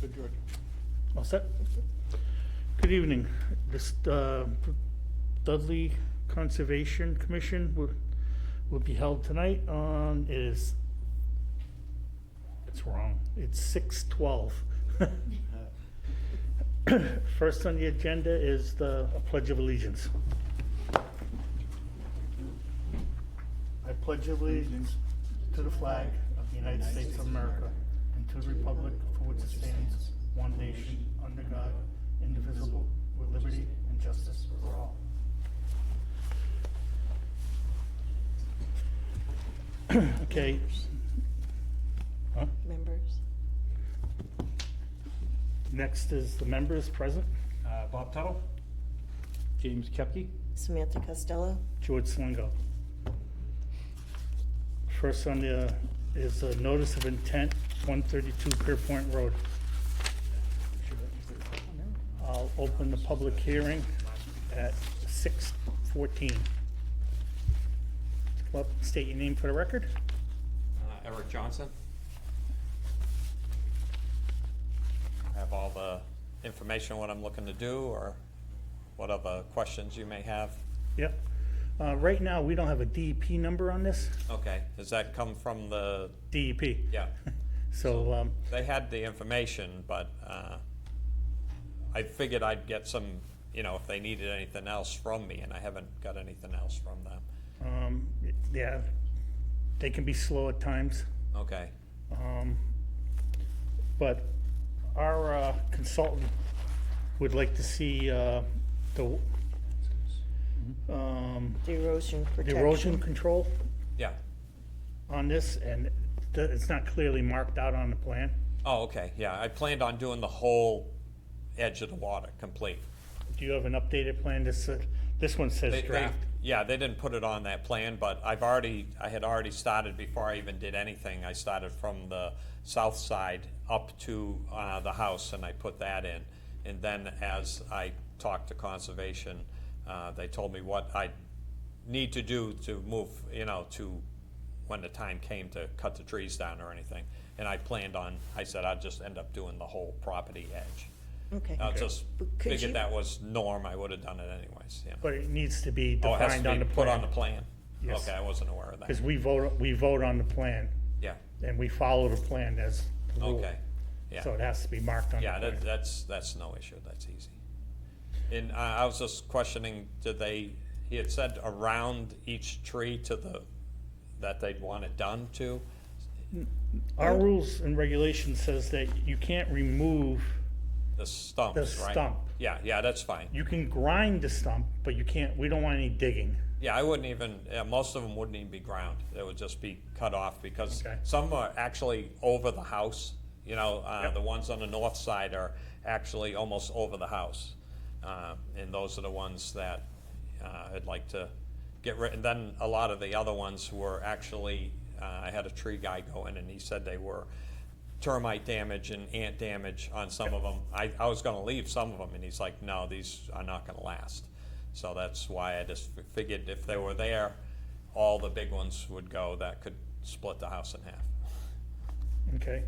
Good, George. All set? Good evening. This Dudley Conservation Commission will be held tonight on, it's wrong, it's 6/12. First on the agenda is the Pledge of Allegiance. I pledge allegiance to the flag of the United States of America and to the republic for which it stands, one nation, under God, indivisible, with liberty and justice for all. Okay. Huh? Members. Next is the members present. Bob Tuttle. James Kepke. Samantha Costello. George Slingo. First on the, is a notice of intent, 132 Pierpoint Road. I'll open the public hearing at 6:14. Well, state your name for the record. Eric Johnson. I have all the information, what I'm looking to do, or what other questions you may have. Yep. Right now, we don't have a DEP number on this. Okay, does that come from the, DEP. yeah, So, they had the information, but I figured I'd get some, if they needed anything else from me, and I haven't got anything else from them. yeah, they can be slow at times. Okay, But our consultant would like to see the The erosion protection. erosion control yeah. on this, and it's not clearly marked out on the plan. Oh, okay, yeah, I planned on doing the whole edge of the water, complete. Do you have an updated plan? This one says draft. Yeah, they didn't put it on that plan, but I had already started before I even did anything. I started from the south side up to the house, and I put that in. And then as I talked to conservation, they told me what I need to do to move, to when the time came to cut the trees down or anything. And I said I'd just end up doing the whole property edge. Okay. I just But could you- figured that was norm, I would have done it anyways, yeah. But it needs to be Oh, it has defined to on the be plan. put on the plan? Yes. Okay, I wasn't aware of that. Because we vote on the plan, Yeah, and we follow the plan as rule. okay, yeah. So it has to be marked on the Yeah, plan. that's no issue, that's easy. And I was just questioning, he had said around each tree that they'd want it done to? Our rules and regulations says that you can't remove, The stumps, The right? stump. Yeah, that's fine. you can grind the stump, but we don't want any digging. Yeah, I wouldn't even, most of them wouldn't even be ground. They would just be cut off because Okay. some are actually over the house. Yep. The ones on the north side are actually almost over the house. And those are the ones that I'd like to get rid. And then a lot of the other ones were actually, I had a tree guy go in and he said they were termite damage and ant damage on some of them. I was gonna leave some of them, and he's like, no, these are not gonna last. So that's why I just figured if they were there, all the big ones would go. That could split the house in half. Okay.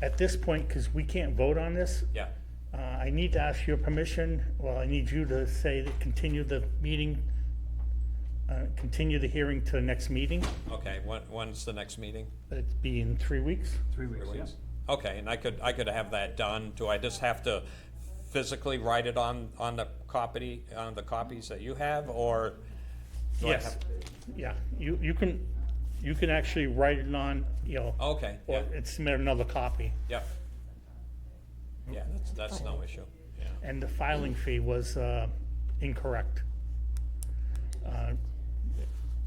At this point, because we can't vote on this, Yeah, I need to ask your permission. Well, I need you to say that continue the meeting, continue the hearing to the next meeting. okay, when's the next meeting? It'd be in 3 weeks. 3 weeks, yeah. Okay, and I could have that done. Do I just have to physically write it on the copies that you have, or? do I Yes. have- Yeah, you can actually write it on, Okay, or yeah, submit another copy. yeah. Yeah, that's no issue, yeah. And the filing fee was incorrect.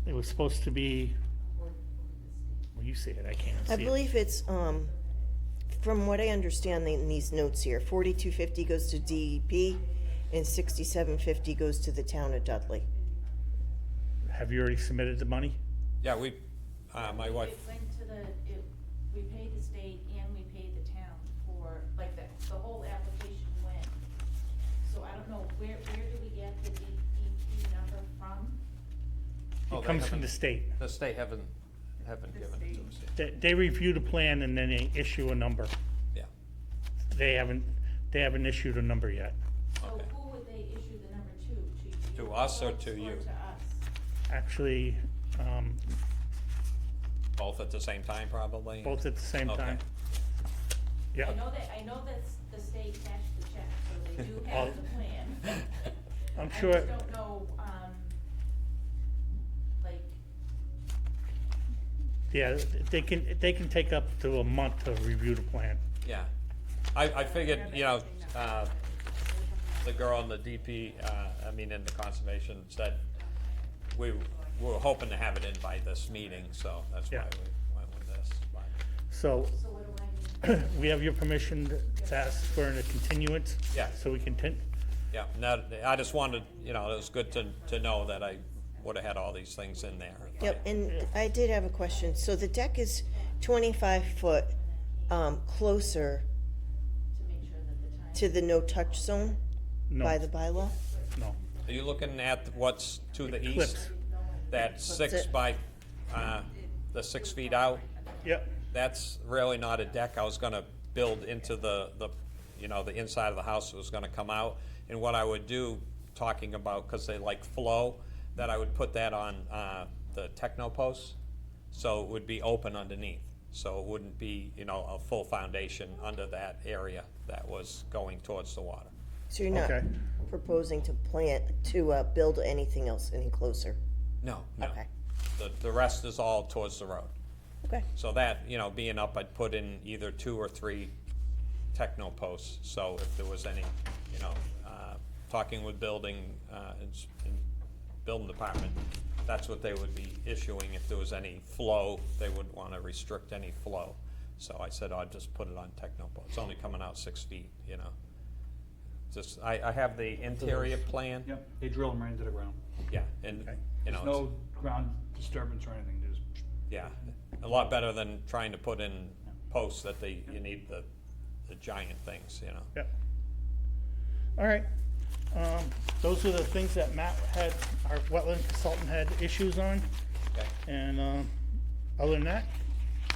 It was supposed to be, well, you see it, I can't see I it. believe it's, from what I understand in these notes here, 4250 goes to DEP and 6750 goes to the town of Dudley. Have you already submitted the money? Yeah, my wife, It went to we paid the state and we paid the town for, like, the whole application went. So I don't know, where do we get the DEP number from? Oh, It they comes from haven't- the state. the state haven't given it to us yet. They review the plan and then they issue a number. Yeah, they haven't issued a number yet. So Okay. who would they issue the number to? To us or folks to you? Or to us? Actually, Both at the same time, probably? both at the same Okay. time. Yeah. I know that the state cashed the check, so they do have the plan. I'm I sure. just don't know, like, Yeah, they can take up to a month to review the plan. Yeah. I figured, you know, the girl in the DP, in the conservation said we were hoping to have it in by this meeting, so that's why Yeah. we went with this. But So so what do I need? we have your permission to ask for a continuance? Yeah. So we can, Yeah, no, I just wanted, it was good to know that I would've had all these things in there. Yep, and I did have a question. So the deck is 25 foot closer To make sure that the time. to the no-touch zone no, by the bylaw? no. Are you looking at what's to the Eclipse. east? That 6 it. by, the 6 feet out? Yep, That's really not a deck. I was gonna build into the inside of the house was gonna come out. And what I would do, talking about, cause they like flow, that I would put that on, the techno posts. So it would be open underneath. So it wouldn't be, a full foundation under that area that was going towards the water. So you're not Okay. proposing to build anything else any closer? No, no. Okay. The rest is all towards the road. Okay, So that, being up, I'd put in either 2 or 3 techno posts. So if there was any, talking with building, and building department, that's what they would be issuing. If there was any flow, they would want to restrict any flow. So I said I'd just put it on techno posts. It's only coming out 6 feet, Just, I have the interior plan. Yep, they drill them right into the ground. Yeah, and, There's no ground disturbance or anything, just, yeah, a lot better than trying to put in posts that you need the giant things, yep. All right. Those are the things that Matt had, our wetland consultant had issues on. Okay, And other than that,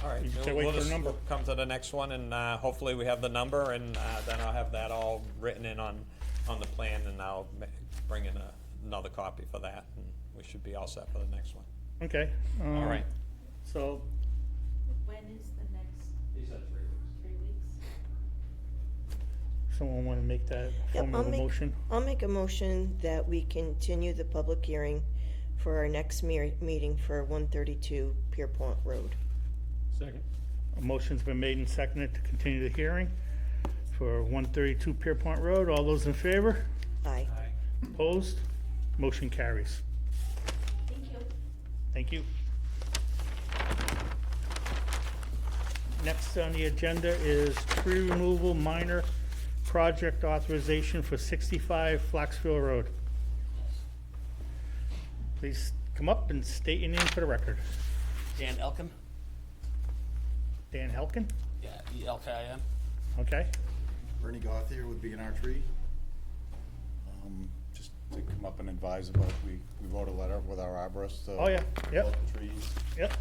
all right. You just We'll wait for the just number. come to the next one, and hopefully we have the number, and then I'll have that all written in on the plan, and I'll bring in another copy for that, and we should be all set for the next one. okay. All right. So, When is the next He said 3 weeks. 3 weeks? someone want to make that Yep, form of a motion? I'll make a motion that we continue the public hearing for our next meeting for 132 Pierpont Road. second. A motion's been made and seconded to continue the hearing for 132 Pierpont Road. All those in favor? Aye. Opposed? Motion carries. Thank you. Thank you. Next on the agenda is tree removal minor project authorization for 65 Flaxville Road. Please come up and state your name for the record. Dan Elkin? Dan Helkin? Yeah, E-L-K-I-N. Okay. Bernie Gothier with B&R Tree. Just to come up and advise about, we wrote a letter with our arborist. Oh, yeah, yep. About the trees. Yep.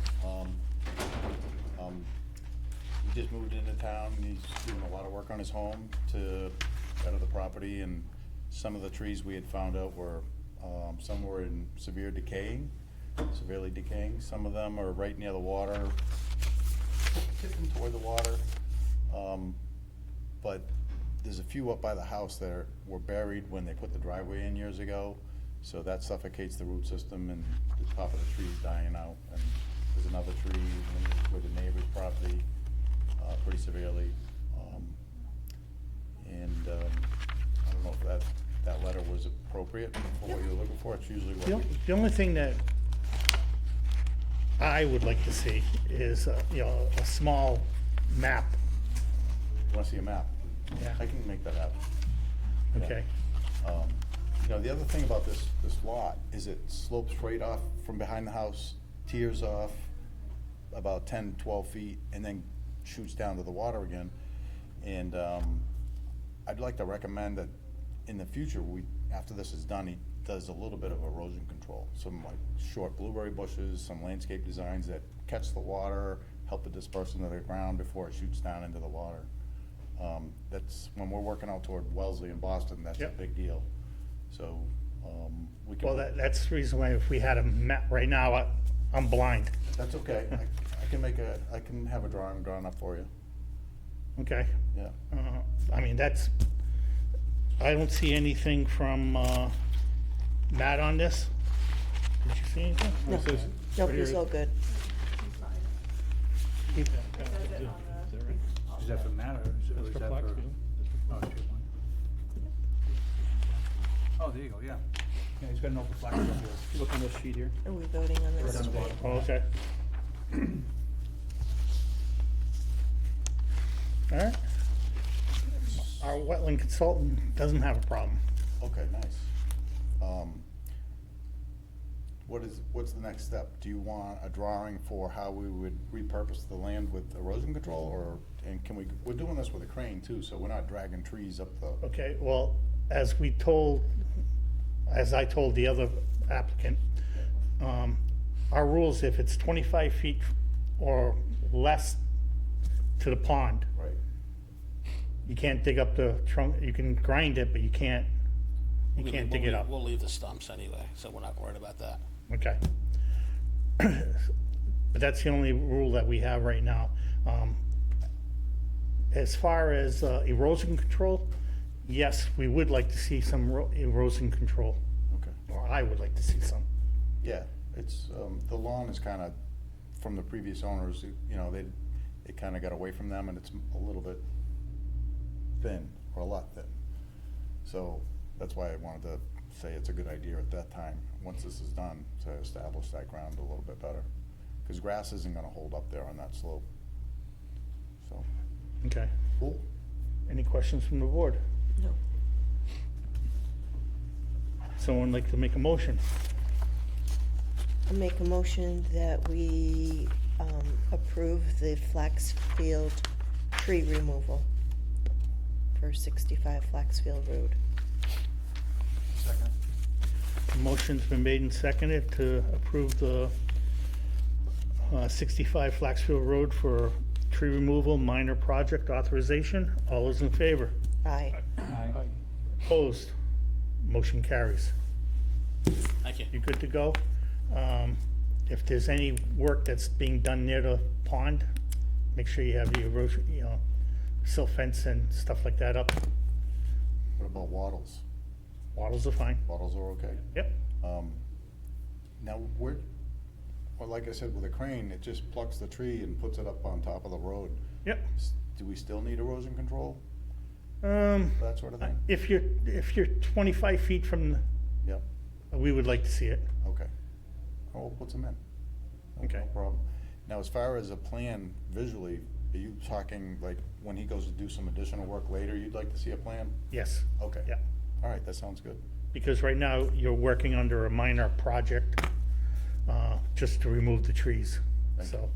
He just moved into town, and he's doing a lot of work on his home to better the property, and some of the trees we had found out were, some were in severely decaying. Some of them are right near the water, tipping toward the water. But there's a few up by the house that were buried when they put the driveway in years ago. So that suffocates the root system, and the top of the tree is dying out. And there's another tree with the neighbor's property, pretty severely. I don't know if that letter was appropriate for what you're looking for. It's usually what we. The only thing that I would like to see is, a small map. You wanna see a map? Yeah. I can make that happen. Yeah. Okay. The other thing about this lot is it slopes right off from behind the house, tears off about 10, 12 feet, and then shoots down to the water again. And I'd like to recommend that in the future, after this is done, he does a little bit of erosion control. Some like short blueberry bushes, some landscape designs that catch the water, help it disperse into the ground before it shoots down into the water. That's, when we're working out toward Wellesley and Boston, that's a Yep. big deal. So, we can. Well, that's the reason why if we had a map, right now, I'm blind. That's okay. I can have a drawing drawn up for you. Okay. Yeah. I mean, I don't see anything from Matt on this. Did you see anything? No, It says- no, right he's here- all good. Is that for Matt or is That's that for for? Blackfield. Oh, it's your one. Oh, there you go, yeah. Yeah, he's got an open flag. Look on this sheet here. Are we voting on Right this? on the bottom. Oh, okay. All right. Our wetland consultant doesn't have a problem. Okay, nice. What's the next step? Do you want a drawing for how we would repurpose the land with erosion control, or, and we're doing this with a crane too, so we're not dragging trees up the, Okay, well, as I told the other applicant, our rules, if it's 25 feet or less to the pond, right? you can't dig up the trunk, you can grind it, but you can't dig it up. We'll leave the stumps anyway, so we're not worried about that. Okay. But that's the only rule that we have right now. As far as erosion control, yes, we would like to see some erosion control, Okay. or I would like to see some. Yeah, it's, the lawn is kind of, from the previous owners, you know, it kind of got away from them, and it's a little bit thin, or a lot thin. So that's why I wanted to say it's a good idea at that time, once this is done, to establish that ground a little bit better. Because grass isn't gonna hold up there on that slope. So, Okay. cool. Any questions from the board? No. Someone like to make a motion? I'll make a motion that we approve the Flaxfield tree removal for 65 Flaxfield Road. Second. A motion's been made and seconded to approve the 65 Flaxfield Road for tree removal minor project authorization. All those in favor? Aye. Aye. Opposed? Motion carries. Thank you. You good to go? If there's any work that's being done near the pond, make sure you have the erosion, silt fence and stuff like that up. What about wattles? Wattles are fine. Wattles are okay? Yep. Now, well, like I said, with a crane, it just plucks the tree and puts it up on top of the road. Yep. Do we still need erosion control, that sort of thing? If you're 25 feet from, Yep, we would like to see it. okay. Oh, we'll put some in. No- Okay. No problem. Now, as far as a plan visually, are you talking, like, when he goes to do some additional work later, you'd like to see a plan? Yes. Okay. Yeah. All right, that sounds good. Because right now, you're working under a minor project, just to remove the trees, Thank so,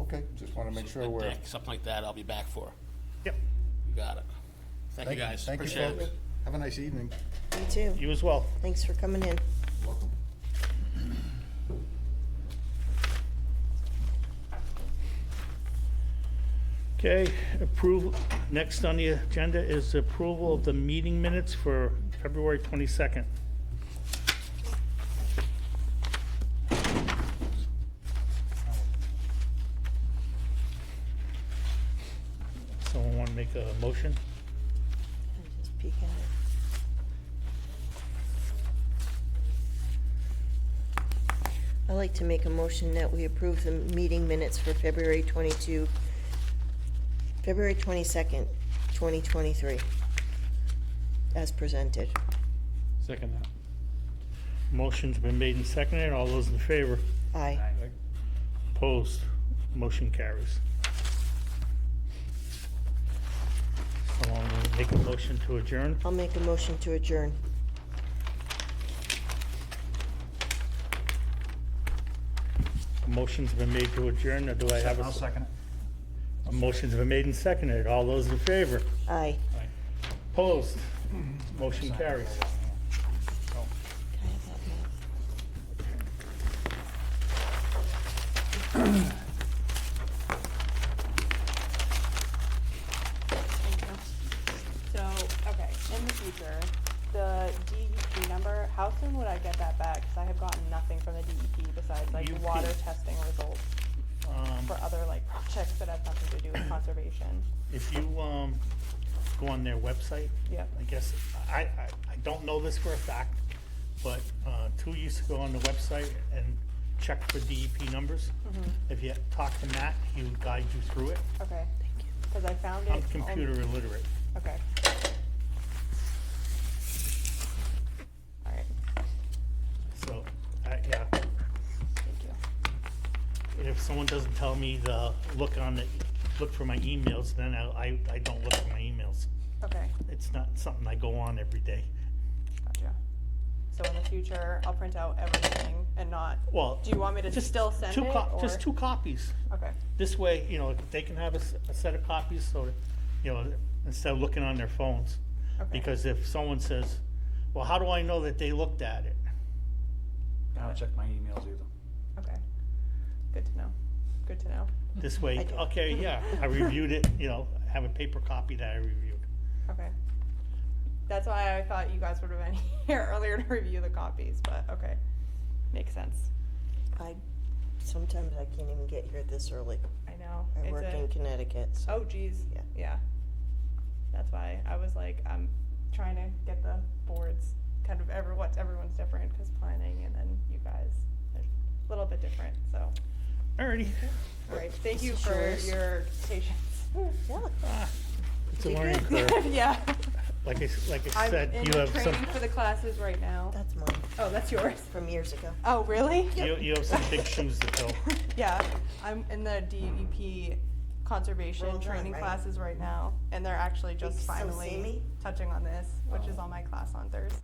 Okay, just want to make sure we're. Something like that I'll be back for. yep, You got it. Thank you, guys. Thank you, Appreciate folks. it. Have a nice evening. Me too. you as well. Thanks for coming in. Welcome. Okay, approval, next on the agenda is approval of the meeting minutes for February 22nd. Someone want to make a motion? Just peek at it. I'd like to make a motion that we approve the meeting minutes for February 22nd, 2023, as presented. Second that. Motion's been made and seconded. All those in favor? Aye. Opposed? Motion carries. Someone want to make a motion to adjourn? I'll make a motion to adjourn. A motion's been made to adjourn, or do I have I'll second it. a motion's been made and seconded. All those in favor? Aye. Opposed? Motion carries. Can I have that, Matt? future, the DEP number, how soon would I get that back? Cause I have gotten nothing from the DEP besides like You water could- testing results for other like checks that have nothing to do with conservation. If you, go on their website. Yep. I guess, I don't know this for a fact, but, 2 years ago on the website and check for DEP numbers. If you talk to Matt, he would guide you through it. Okay. Thank you. Cause I found it. I'm computer illiterate. Okay. Alright, So, yeah, thank you. and if someone doesn't tell me to look for my emails, then I don't look for my emails. Okay, It's not something I go on every day. gotcha. So in the future, I'll print out everything and not, Well. do you want me to just still send two it, Just or- 2 copies. okay, This way, they can have a set of copies, so, that, instead of looking on their phones. okay. Because if someone says, well, how do I know that they looked at it? I don't check my emails either. Okay, good to know, good to know. This way, I do. okay, yeah, I reviewed it, have a paper copy that I reviewed. Okay. That's why I thought you guys would have been here earlier to review the copies, but okay, makes sense. Sometimes I can't even get here this early. I know. I it's work a- in Connecticut, so. Oh, geez. Yeah. Yeah. That's why I was like, I'm trying to get the boards kind of everyone's different because planning and then you guys are a little bit different. So, Alrighty. all right. Thank This you is for yours. your patience. Yeah. It's a You're learning good. curve. Yeah. Like I I'm said, in you the have some, training for the classes right now. That's mine, Oh, that's yours. from years ago. Oh, really? you have some big shoes to fill. Yeah, I'm in the DEP conservation Well done, training right? classes right now, and they're actually just You still see finally me? touching on this, which Oh. is on my class on Thursday.